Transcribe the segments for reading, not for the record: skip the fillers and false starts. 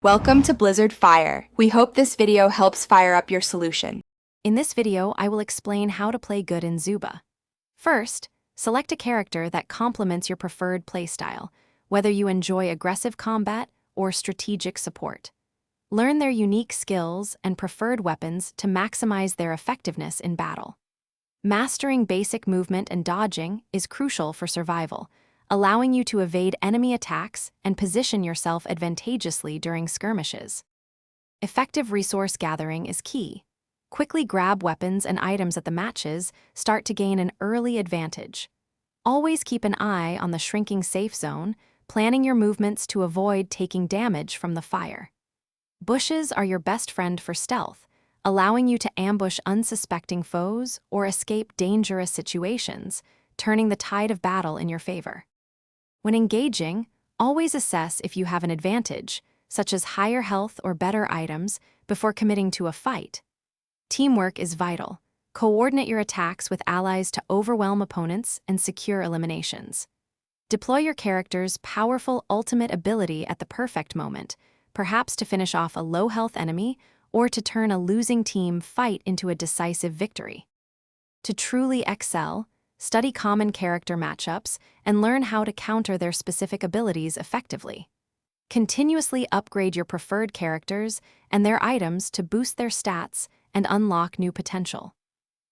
Welcome to Blizzard Fire. We hope this video helps fire up your solution. In this video, I will explain how to play good in Zooba. First, select a character that complements your preferred playstyle, whether you enjoy aggressive combat or strategic support. Learn their unique skills and preferred weapons to maximize their effectiveness in battle. Mastering basic movement and dodging is crucial for survival, allowing you to evade enemy attacks and position yourself advantageously during skirmishes. Effective resource gathering is key. Quickly grab weapons and items at the matches, start to gain an early advantage. Always keep an eye on the shrinking safe zone, planning your movements to avoid taking damage from the fire. Bushes are your best friend for stealth, allowing you to ambush unsuspecting foes or escape dangerous situations, turning the tide of battle in your favor. When engaging, always assess if you have an advantage, such as higher health or better items, before committing to a fight. Teamwork is vital. Coordinate your attacks with allies to overwhelm opponents and secure eliminations. Deploy your character's powerful ultimate ability at the perfect moment, perhaps to finish off a low-health enemy or to turn a losing team fight into a decisive victory. To truly excel, study common character matchups and learn how to counter their specific abilities effectively. Continuously upgrade your preferred characters and their items to boost their stats and unlock new potential.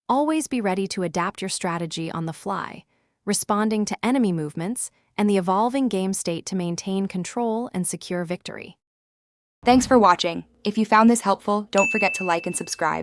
Always be ready to adapt your strategy on the fly, responding to enemy movements and the evolving game state to maintain control and secure victory. Thanks for watching. If you found this helpful, don't forget to like and subscribe.